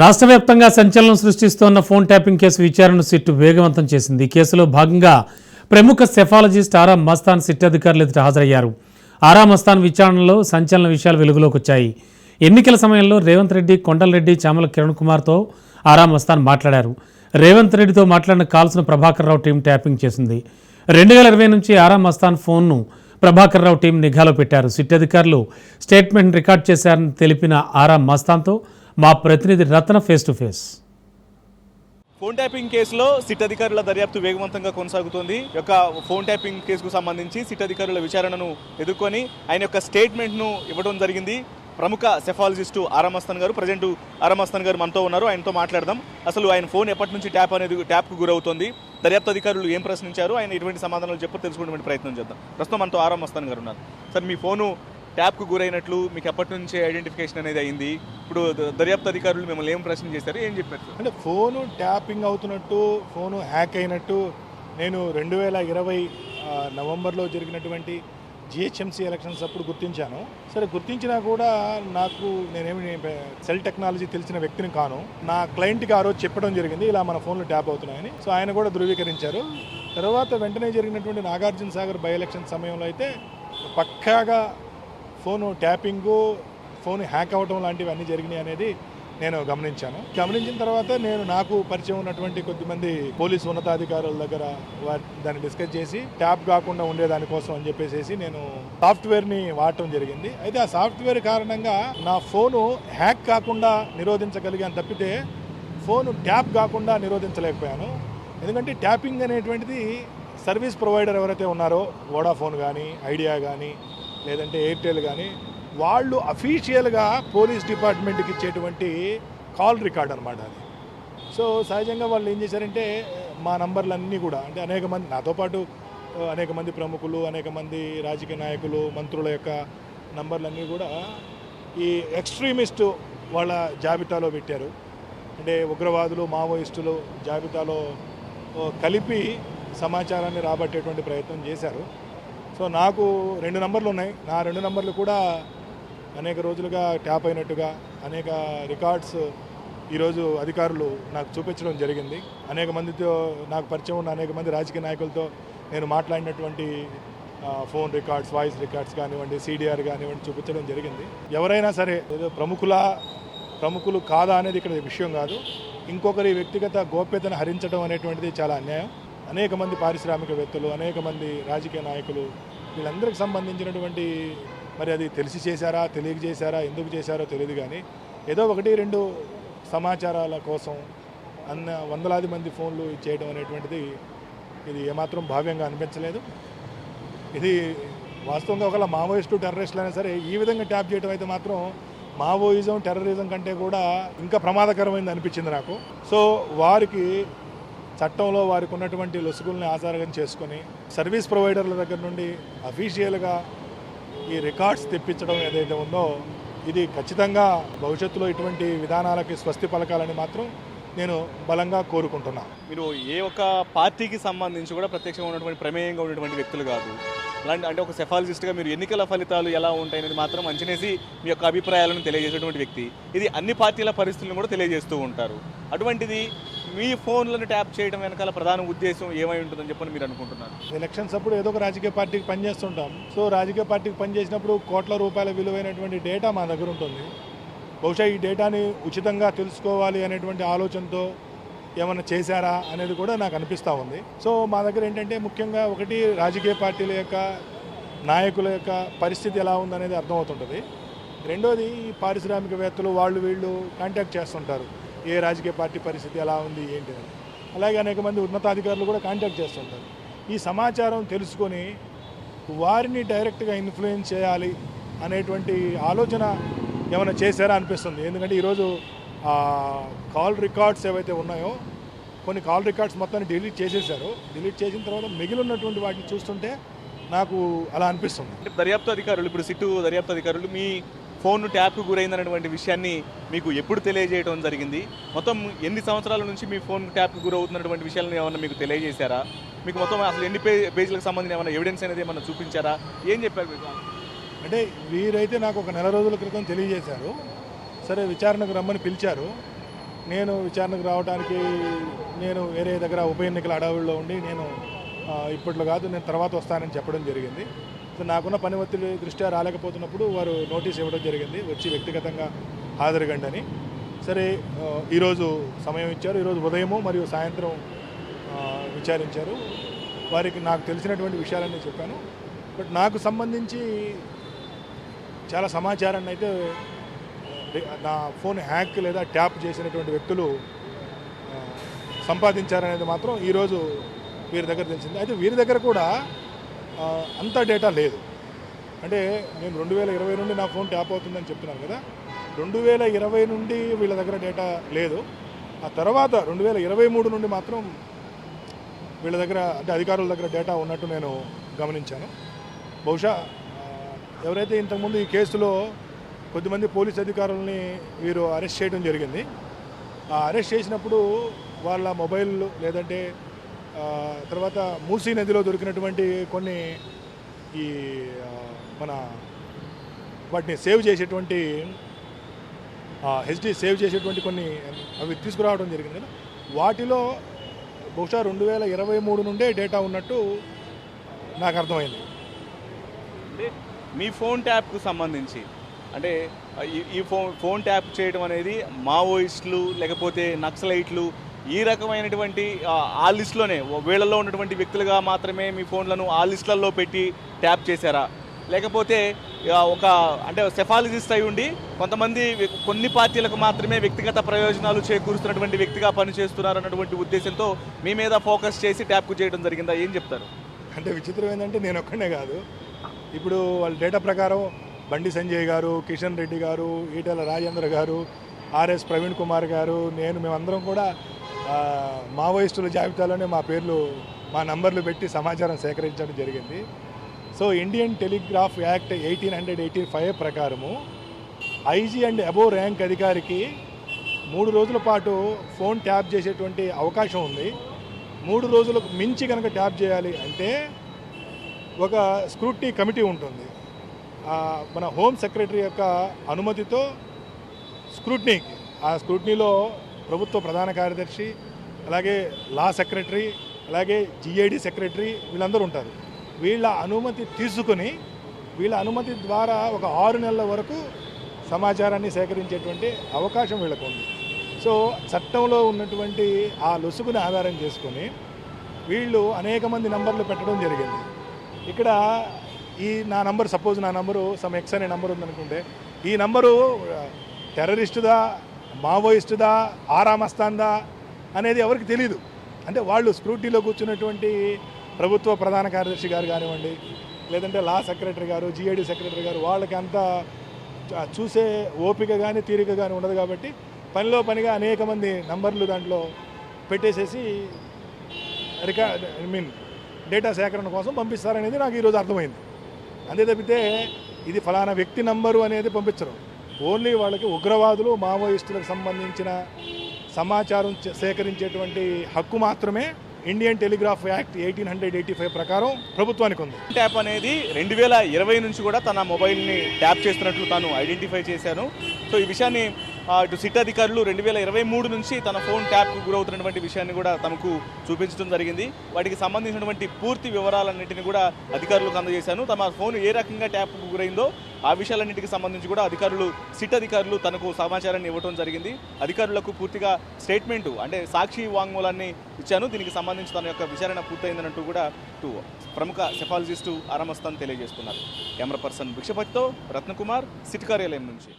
రాష్ట్ర వ్యాప్తంగా సంచలనం సృష్టిస్తోన్న ఫోన్ ట్యాపింగ్ కేసు విచారణను సిట్టు వేగవంతం చేసింది. ఈ కేసులో భాగంగా ప్రముఖ సెఫాలజిస్ట్ ఆరా మస్తాన్ సిట్ అధికారులు ఎదుట హాజరయ్యారు. ఆరా మస్తాన్ విచారణలో సంచలన విషయాలు వెలుగులోకి వచ్చాయి. ఎన్నికల సమయంలో రేవంత్ రెడ్డి, కొండలరెడ్డి, చామల కిరణ్ కుమార్తో ఆరా మస్తాన్ మాట్లాడారు. రేవంత్ రెడ్డితో మాట్లాడిన కాల్స్ను ప్రభాకర్ రావు టీం ట్యాపింగ్ చేసింది. 2020 నుంచి ఆరా మస్తాన్ ఫోన్ను ప్రభాకర్ రావు టీం నిఘాలో పెట్టారు. సిట్ అధికారులు స్టేట్మెంట్ రికార్డ్ చేశారని తెలిపిన ఆరా మస్తాన్తో మా ప్రతినిధి Ratna face to face. Phone tapping కేసులో సిట్ అధికారుల దర్యాప్తు వేగవంతంగా కొనసాగుతోంది. యొక్క ఫోన్ ట్యాపింగ్ కేసుకు సంబంధించి సిట్ అధికారుల విచారణను ఎదుర్కొని ఆయన యొక్క స్టేట్మెంట్ను ఇవ్వడం జరిగింది. ప్రముఖ సెఫాలజిస్టు ఆరా మస్తాన్ గారు, ప్రజెంట్ ఆరా మస్తాన్ గారు మనతో ఉన్నారు. ఆయనతో మాట్లాడదాం. అసలు ఆయన ఫోన్ ఎప్పటి నుంచి ట్యాప్కు గురవుతోంది, దర్యాప్తు అధికారులు ఏం ప్రశ్నించారు, ఆయన ఎటువంటి సమాధానాలు చెప్పి తెలుసుకునే ప్రయత్నం చేద్దాం. ప్రస్తుతం మనతో ఆరా మస్తాన్ గారు ఉన్నారు. సార్, మీ ఫోను ట్యాప్కు గురైనట్లు మీకు ఎప్పటి నుంచి ఐడెంటిఫికేషన్ అనేది అయింది? ఇప్పుడు దర్యాప్తు అధికారులు మిమ్మల్ని ఏం ప్రశ్న చేశారు, ఏం చెప్పారు? అంటే ఫోను ట్యాపింగ్ అవుతున్నట్టు, ఫోను హ్యాక్ అయినట్టు నేను 2020 నవంబర్లో జరిగినటువంటి జిహెచ్ఎంసీ ఎలక్షన్స్ అప్పుడు గుర్తించాను. సరే, గుర్తించినా కూడా నేనేమి సెల్ టెక్నాలజీ తెలిసిన వ్యక్తిని కాను. నా క్లయింట్కి ఆ రోజు చెప్పడం జరిగింది, ఇలా మన ఫోన్లు ట్యాప్ అవుతున్నాయని. సో ఆయన కూడా ధృవీకరించారు. తర్వాత వెంటనే జరిగినటువంటి నాగార్జున సాగర్ బై ఎలక్షన్ సమయంలో అయితే పక్కాగా ఫోను ట్యాపింగు, ఫోన్ హ్యాక్ అవ్వడం లాంటివి అన్నీ జరిగినాయి అనేది నేను గమనించిన తర్వాత నాకు పరిచయం ఉన్నటువంటి కొద్దిమంది పోలీసు ఉన్నతాధికారుల దగ్గర దాన్ని డిస్కస్ చేసి ట్యాప్ కాకుండా ఉండేదానికోసం అని చెప్పేసి నేను సాఫ్ట్వేర్ని వాడటం జరిగింది. అయితే ఆ సాఫ్ట్వేర్ కారణంగా నా ఫోను హ్యాక్ కాకుండా నిరోధించగలిగాను తప్పితే ఫోను ట్యాప్ కాకుండా నిరోధించలేకపోయాను. ఎందుకంటే ట్యాపింగ్ అనేటువంటిది సర్వీస్ ప్రొవైడర్ ఎవరైతే ఉన్నారో, వోడాఫోన్ కానీ, ఐడియా కానీ, లేదంటే ఎయిర్టెల్ కానీ, వాళ్ళు అఫీషియల్గా పోలీస్ డిపార్ట్మెంట్కి ఇచ్చేటువంటి కాల్ రికార్డ్ అనమాట అది. సో సహజంగా వాళ్ళు ఏం చేశారంటే మా నంబర్లన్నీ కూడా, అంటే అనేక మంది నాతో పాటు అనేక మంది ప్రముఖులు, అనేక మంది రాజకీయ నాయకులు, మంత్రుల యొక్క నంబర్లన్నీ కూడా ఈ ఎక్స్ట్రీమిస్టు వాళ్ళ జాబితాలో పెట్టారు. అంటే ఉగ్రవాదులు, మావోయిస్టులు జాబితాలో కలిపి సమాచారాన్ని రాబట్టేటువంటి ప్రయత్నం చేశారు. సో నాకు 2 నంబర్లు ఉన్నాయి. నా 2 నంబర్లు కూడా అనేక రోజులుగా ట్యాప్ అయినట్టుగా అనేక రికార్డ్స్ ఈరోజు అధికారులు నాకు చూపించడం జరిగింది. అనేక మందితో నాకు పరిచయం ఉన్న అనేక మంది రాజకీయ నాయకులతో నేను మాట్లాడినటువంటి ఫోన్ రికార్డ్స్, వాయిస్ రికార్డ్స్ కానివ్వండి, సిడిఆర్ కానివ్వండి చూపించడం జరిగింది. ఎవరైనా సరే ఏదో ప్రముఖులు కాదా అనేది ఇక్కడ విషయం కాదు. ఇంకొకరి వ్యక్తిగత గోప్యతను హరించడం అనేటువంటిది చాలా అన్యాయం. అనేక మంది పారిశ్రామికవేత్తలు, అనేక మంది రాజకీయ నాయకులు, వీళ్ళందరికీ సంబంధించినటువంటి, మరి అది తెలిసి చేశారా, తెలియక చేశారా, ఎందుకు చేశారో తెలియదు, కానీ ఏదో 1-2 సమాచారాల కోసం వందలాది మంది ఫోన్లు చేయడం అనేటువంటిది ఇది ఏమాత్రం భావ్యంగా అనిపించలేదు. ఇది వాస్తవంగా ఒకవేళ మావోయిస్టు, టెర్రరిస్టులు అయినా సరే ఈ విధంగా ట్యాప్ చేయడం అయితే మాత్రం మావోయిజం, టెర్రరిజం కంటే కూడా ఇంకా ప్రమాదకరమైంది అనిపించింది నాకు. సో వారికి చట్టంలో వారికి ఉన్నటువంటి లొసుగుల్ని ఆధారంగా చేసుకొని సర్వీస్ ప్రొవైడర్ల దగ్గర నుండి అఫీషియల్గా ఈ రికార్డ్స్ తెప్పించడం ఏదైతే ఉందో, ఇది ఖచ్చితంగా భవిష్యత్తులో ఇటువంటి విధానాలకి స్వస్తి పలకాలని మాత్రం నేను బలంగా కోరుకుంటున్నాను. మీరు ఏ ఒక్క పార్టీకి సంబంధించి కూడా ప్రత్యక్షంగా ఉన్నటువంటి ప్రమేయంగా ఉన్నటువంటి వ్యక్తులు కాదు. అలాంటి అంటే ఒక సెఫాలజిస్ట్గా మీరు ఎన్నికల ఫలితాలు ఎలా ఉంటాయనేది మాత్రం అంచనేసి మీ యొక్క అభిప్రాయాలను తెలియజేసేటువంటి వ్యక్తి. ఇది అన్ని పార్టీల పరిస్థితులను కూడా తెలియజేస్తూ ఉంటారు. అటువంటిది మీ ఫోన్లను ట్యాప్ చేయడం వెనకాల ప్రధాన ఉద్దేశం ఏమై ఉంటుందని చెప్పని మీరు అనుకుంటున్నారు? ఎలక్షన్స్ అప్పుడు ఏదో ఒక రాజకీయ పార్టీకి పనిచేస్తుంటాం. సో రాజకీయ పార్టీకి పనిచేసినప్పుడు కోట్ల రూపాయల విలువైనటువంటి డేటా మా దగ్గర ఉంటుంది. బహుశా ఈ డేటాని ఉచితంగా తెలుసుకోవాలి అనేటువంటి ఆలోచనతో ఏమైనా చేశారా అనేది కూడా నాకు అనిపిస్తూ ఉంది. సో మా దగ్గర ఏంటంటే ముఖ్యంగా ఒకటి రాజకీయ పార్టీల యొక్క నాయకుల యొక్క పరిస్థితి ఎలా ఉందనేది అర్థమవుతుంటుంది. రెండోది ఈ పారిశ్రామికవేత్తలు వీళ్ళు కాంటాక్ట్ చేస్తుంటారు, ఏ రాజకీయ పార్టీ పరిస్థితి ఎలా ఉంది ఏంటి అని. అలాగే అనేక మంది ఉన్నతాధికారులు కూడా కాంటాక్ట్ చేస్తుంటారు. ఈ సమాచారం తెలుసుకొని వారిని డైరెక్ట్గా ఇన్ఫ్లుయెన్స్ చేయాలి అనేటువంటి ఆలోచన ఏమైనా చేశారా అనిపిస్తుంది. ఎందుకంటే ఈరోజు కాల్ రికార్డ్స్ ఏవైతే ఉన్నాయో, కొన్ని కాల్ రికార్డ్స్ మొత్తాన్ని డిలీట్ చేసేసారు. డిలీట్ చేసిన తర్వాత మిగిలి ఉన్నటువంటి వాటిని చూస్తుంటే నాకు అలా అనిపిస్తుంది. అంటే దర్యాప్తు అధికారులు, ఇప్పుడు సిట్టు దర్యాప్తు అధికారులు మీ ఫోన్ ట్యాప్కు గురైందనేటువంటి విషయాన్ని మీకు ఎప్పుడు తెలియజేయడం జరిగింది? మొత్తం ఎన్ని సంవత్సరాల నుంచి మీ ఫోన్ ట్యాప్కు గురవుతున్నటువంటి విషయాలను ఏమన్నా మీకు తెలియజేశారా? మీకు మొత్తం అసలు ఎన్ని పేజీలకు సంబంధించిన ఏమైనా ఎవిడెన్స్ అనేది ఏమన్నా చూపించారా? ఏం చెప్పారు మీకు? అంటే వీరైతే నాకు ఒక నెల రోజుల క్రితం తెలియజేశారు. సరే, విచారణకు రమ్మని పిలిచారు. నేను విచారణకు రావడానికి నేను వేరే దగ్గర ఉప ఎన్నికల అడవుల్లో ఉండి నేను ఇప్పట్లో కాదు నేను తర్వాత వస్తానని చెప్పడం జరిగింది. సో నాకున్న పని ఒత్తిడి దృష్ట్యా రాలేకపోతున్నప్పుడు వారు నోటీస్ ఇవ్వడం జరిగింది, వచ్చి వ్యక్తిగతంగా హాజరుగండి అని. సరే, ఈరోజు సమయం ఇచ్చారు. ఈరోజు ఉదయము మరియు సాయంత్రం విచారించారు. వారికి నాకు తెలిసినటువంటి విషయాలన్నీ చెప్పాను. బట్ నాకు సంబంధించి చాలా సమాచారాన్ని అయితే నా ఫోన్ హ్యాక్ లేదా ట్యాప్ చేసినటువంటి వ్యక్తులు సంపాదించారనేది మాత్రం ఈరోజు వీరి దగ్గర తెలిసింది. అయితే వీరి దగ్గర కూడా అంత డేటా లేదు. అంటే నేను 2020 నుండి నా ఫోన్ ట్యాప్ అవుతుందని చెప్తున్నాను కదా, 2020 నుండి వీళ్ళ దగ్గర డేటా లేదు. ఆ తర్వాత 2023 నుండి మాత్రం వీళ్ళ దగ్గర, అంటే అధికారుల దగ్గర డేటా ఉన్నట్టు నేను గమనించాను. బహుశా ఎవరైతే ఇంతకుముందు ఈ కేసులో కొద్దిమంది పోలీస్ అధికారులని వీరు అరెస్ట్ చేయడం జరిగింది. ఆ అరెస్ట్ చేసినప్పుడు వాళ్ళ మొబైల్ లేదంటే తర్వాత మూసీ నదిలో దొరికినటువంటి కొన్ని ఈ మన వాటిని సేవ్ చేసేటువంటి హెచ్డి సేవ్ చేసేటువంటి కొన్ని అవి తీసుకురావడం జరిగింది కదా, వాటిలో బహుశా 2023 నుండే డేటా ఉన్నట్టు నాకు అర్థమైంది. అంటే మీ ఫోన్ ట్యాప్కు సంబంధించి అంటే ఈ ఫోన్ ట్యాప్ చేయడం అనేది మావోయిస్టులు లేకపోతే నక్సలైట్లు ఈ రకమైనటువంటి ఆ లిస్టులోనే వీళ్ళలో ఉన్నటువంటి వ్యక్తులుగా మాత్రమే మీ ఫోన్లను ఆ లిస్టులలో పెట్టి ట్యాప్ చేశారా, లేకపోతే ఒక అంటే సెఫాలజిస్ట్ అయి ఉండి కొంతమంది కొన్ని పార్టీలకు మాత్రమే వ్యక్తిగత ప్రయోజనాలు చేకూరుస్తున్నటువంటి వ్యక్తిగా పనిచేస్తున్నారు అన్నటువంటి ఉద్దేశంతో మీ మీద ఫోకస్ చేసి ట్యాప్కు చేయడం జరిగిందా, ఏం చెప్తారు? అంటే విచిత్రం ఏంటంటే నేను ఒక్కనే కాదు, ఇప్పుడు వాళ్ళ డేటా ప్రకారం బండి సంజయ్ గారు, కిషన్ రెడ్డి గారు, ఈటెల రాజేంద్ర గారు, ఆర్ఎస్ ప్రవీణ్ కుమార్ గారు, మేమందరం కూడా మావోయిస్టుల జాబితాలోనే మా పేర్లు, మా నంబర్లు పెట్టి సమాచారం సేకరించడం జరిగింది. సో ఇండియన్ టెలిగ్రాఫ్ యాక్ట్ 1885 ప్రకారము ఐజీ అండ్ అబోవ్ ర్యాంక్ అధికారికి 3 రోజుల పాటు ఫోన్ ట్యాప్ చేసేటువంటి అవకాశం ఉంది. 3 రోజులకు మించి కనుక ట్యాప్ చేయాలి అంటే ఒక స్క్రూటినీ కమిటీ ఉంటుంది. మన హోమ్ సెక్రటరీ యొక్క అనుమతితో స్క్రూటినీకి, ఆ స్క్రూటినీలో ప్రభుత్వ ప్రధాన కార్యదర్శి, అలాగే లా సెక్రటరీ, అలాగే జిఐడి సెక్రటరీ వీళ్ళందరూ ఉంటారు. వీళ్ళ అనుమతి తీసుకుని వీళ్ళ అనుమతి ద్వారా ఒక 6 నెలల వరకు సమాచారాన్ని సేకరించేటువంటి అవకాశం వీళ్ళకు ఉంది. సో చట్టంలో ఉన్నటువంటి ఆ లొసుగుని ఆధారం చేసుకొని వీళ్ళు అనేక మంది నంబర్లు పెట్టడం జరిగింది. ఇక్కడ నా నంబర్, సపోజ్ నా నంబరు సమ్ ఎక్స్ అనే నంబర్ ఉందనుకుంటే, ఈ నంబరు టెర్రరిస్టుదా, మావోయిస్టుదా, ఆరామస్తాందా అనేది ఎవరికి తెలీదు. అంటే వాళ్ళు స్క్రూటీలో కూర్చున్నటువంటి ప్రభుత్వ ప్రధాన కార్యదర్శి గారు కానివ్వండి, లేదంటే లా సెక్రటరీ గారు, జిఐడి సెక్రటరీ గారు, వాళ్ళకి అంత చూసే ఓపిక కానీ తీరిక కానీ ఉండదు. కాబట్టి పనిలో పనిగా అనేక మంది నంబర్లు దాంట్లో పెట్టేసేసి డేటా సేకరణ కోసం పంపిస్తారనేది నాకు ఈరోజు అర్థమైంది. అంతే తప్పితే ఇది ఫలానా వ్యక్తి నంబరు అనేది పంపించరు. ఓన్లీ వాళ్ళకి ఉగ్రవాదులు, మావోయిస్టులకు సంబంధించిన సమాచారం సేకరించేటువంటి హక్కు మాత్రమే ఇండియన్ టెలిగ్రాఫ్ యాక్ట్ 1885 ప్రకారం ప్రభుత్వానికి ఉంది. ట్యాప్ అనేది 2020 నుంచి కూడా తన మొబైల్ని ట్యాప్ చేస్తున్నట్లు తాను ఐడెంటిఫై చేశాను. సో ఈ విషయాన్ని ఇటు సిట్ అధికారులు 2023 నుంచి తన ఫోన్ ట్యాప్కు గురవుతున్నటువంటి విషయాన్ని కూడా తమకు చూపించడం జరిగింది. వాటికి సంబంధించినటువంటి పూర్తి వివరాలన్నింటినీ కూడా అధికారులకు అందజేశాను. తమ ఫోన్ ఏ రకంగా ట్యాప్కు గురైందో ఆ విషయాలన్నింటికి సంబంధించి కూడా సిట్ అధికారులు తనకు సమాచారాన్ని ఇవ్వడం జరిగింది. అధికారులకు పూర్తిగా స్టేట్మెంటు అంటే సాక్షి వాంగ్మూలాన్ని ఇచ్చాను. దీనికి సంబంధించి తన యొక్క విచారణ పూర్తయిందన్నట్టు కూడా ప్రముఖ సెఫాలజిస్టు ఆరామస్తాన్ తెలియజేస్తున్నారు. కెమెరా పర్సన్ భిక్షపతితో రత్నకుమార్, సిట్ కార్యాలయం నుంచి.